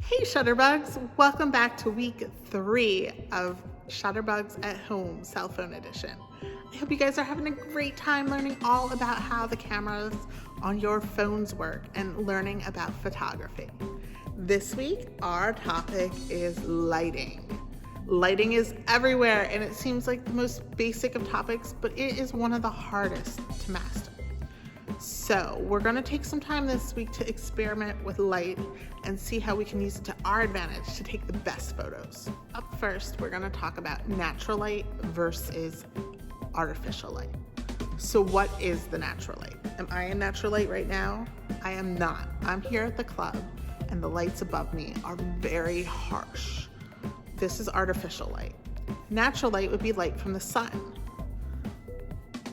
Hey Shutterbugs, welcome back to week 3 of Shutterbugs at Home Cell Phone Edition. I hope you guys are having a great time learning all about how the cameras on your phones work and learning about photography. This week, our topic is lighting. Lighting is everywhere and it seems like the most basic of topics, but it is one of the hardest to master. So we're going to take some time this week to experiment with light and see how we can use it to our advantage to take the best photos. Up first, we're going to talk about natural light versus artificial light. So what is the natural light? Am I in natural light right now? I am not. I'm here at the club and the lights above me are very harsh. This is artificial light. Natural light would be light from the sun.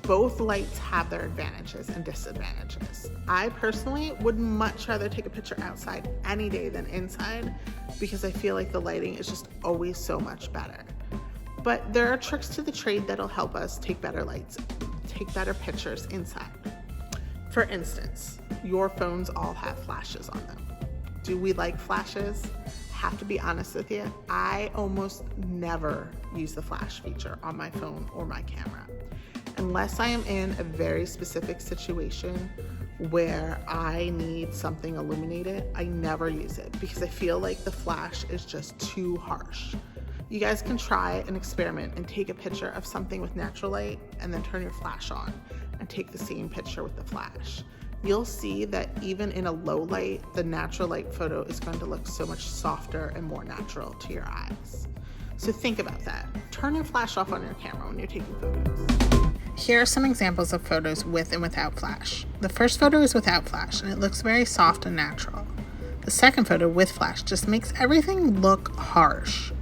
Both lights have their advantages and disadvantages. I personally would much rather take a picture outside any day than inside because I feel like the lighting is just always so much better. But there are tricks to the trade that'll help us take better lights, take better pictures inside. For instance, your phones all have flashes on them. Do we like flashes? Have to be honest with you, I almost never use the flash feature on my phone or my camera. Unless I am in a very specific situation where I need something illuminated, I never use it because I feel like the flash is just too harsh. You guys can try an experiment and take a picture of something with natural light and then turn your flash on and take the same picture with the flash. You'll see that even in a low light, the natural light photo is going to look so much softer and more natural to your eyes. So think about that. Turn your flash off on your camera when you're taking photos. Here are some examples of photos with and without flash. The first photo is without flash and it looks very soft and natural. The second photo with flash just makes everything look harsh.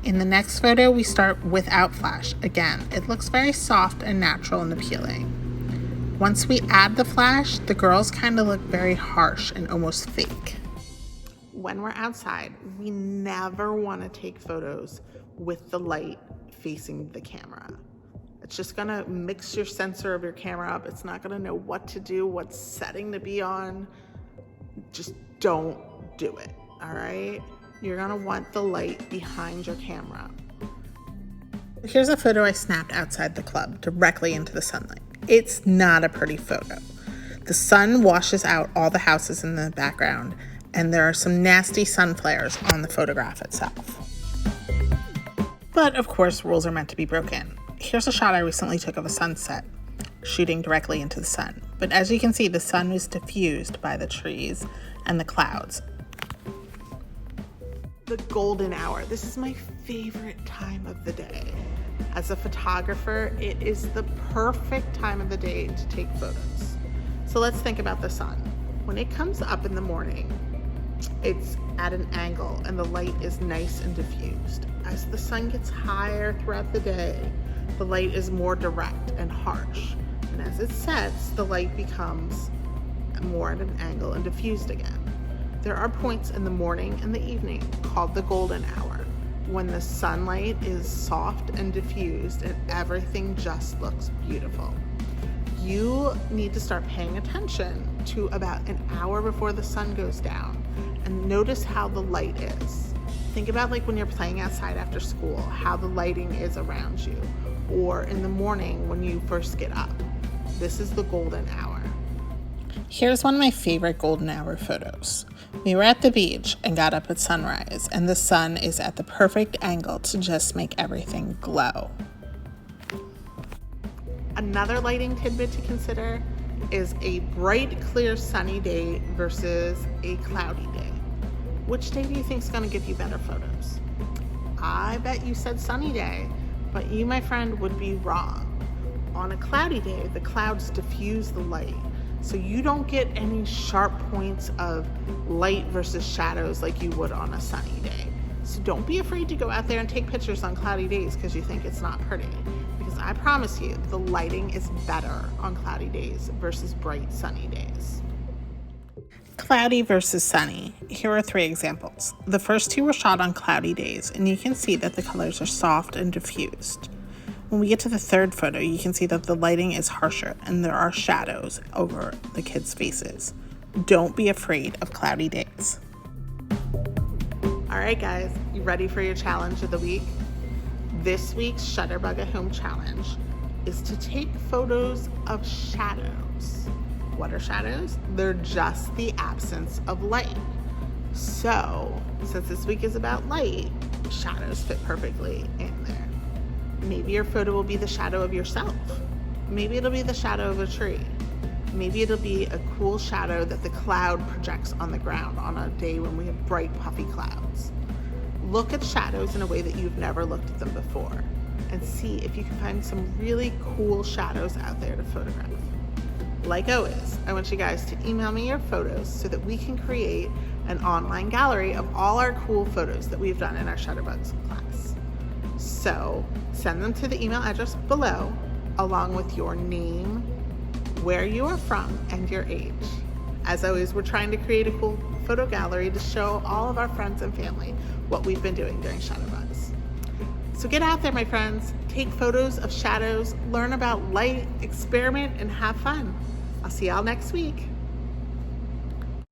In the next photo, we start without flash. Again, it looks very soft and natural and appealing. Once we add the flash, the girls kind of look very harsh and almost fake. When we're outside, we never want to take photos with the light facing the camera. It's just gonna mix your sensor of your camera up. It's not gonna know what to do, what setting to be on. Just don't do it, all right? You're gonna want the light behind your camera. Here's a photo I snapped outside the club, directly into the sunlight. It's not a pretty photo. The sun washes out all the houses in the background, and there are some nasty sun flares on the photograph itself. But of course, rules are meant to be broken. Here's a shot I recently took of a sunset, shooting directly into the sun. But as you can see, the sun was diffused by the trees and the clouds. The golden hour. This is my favorite time of the day. As a photographer, it is the perfect time of the day to take photos. So let's think about the sun. When it comes up in the morning, it's at an angle and the light is nice and diffused. As the sun gets higher throughout the day, the light is more direct and harsh. And as it sets, the light becomes more at an angle and diffused again. There are points in the morning and the evening called the golden hour, when the sunlight is soft and diffused and everything just looks beautiful. You need to start paying attention to about an hour before the sun goes down and notice how the light is. Think about like when you're playing outside after school, how the lighting is around you, or in the morning when you first get up. This is the golden hour. Here's one of my favorite golden hour photos. We were at the beach and got up at sunrise, and the sun is at the perfect angle to just make everything glow. Another lighting tidbit to consider is a bright, clear, sunny day versus a cloudy day. Which day do you think is going to give you better photos? I bet you said sunny day, but you, my friend, would be wrong. On a cloudy day, the clouds diffuse the light, so you don't get any sharp points of light versus shadows like you would on a sunny day. So don't be afraid to go out there and take pictures on cloudy days because you think it's not pretty. Because I promise you, the lighting is better on cloudy days versus bright sunny days. Cloudy versus sunny. Here are 3 examples. The first 2 were shot on cloudy days, and you can see that the colors are soft and diffused. When we get to the third photo, you can see that the lighting is harsher and there are shadows over the kids' faces. Don't be afraid of cloudy days. All right, guys, you ready for your challenge of the week? This week's Shutterbug at Home challenge is to take photos of shadows. What are shadows? They're just the absence of light. So, since this week is about light, shadows fit perfectly in there. Maybe your photo will be the shadow of yourself. Maybe it'll be the shadow of a tree. Maybe it'll be a cool shadow that the cloud projects on the ground on a day when we have bright, puffy clouds. Look at shadows in a way that you've never looked at them before and see if you can find some really cool shadows out there to photograph. Like always, I want you guys to email me your photos so that we can create an online gallery of all our cool photos that we've done in our Shutterbugs class. So send them to the email address below along with your name, where you are from, and your age. As always, we're trying to create a cool photo gallery to show all of our friends and family what we've been doing during Shutterbugs. So get out there, my friends, take photos of shadows, learn about light, experiment, and have fun. I'll see y'all next week.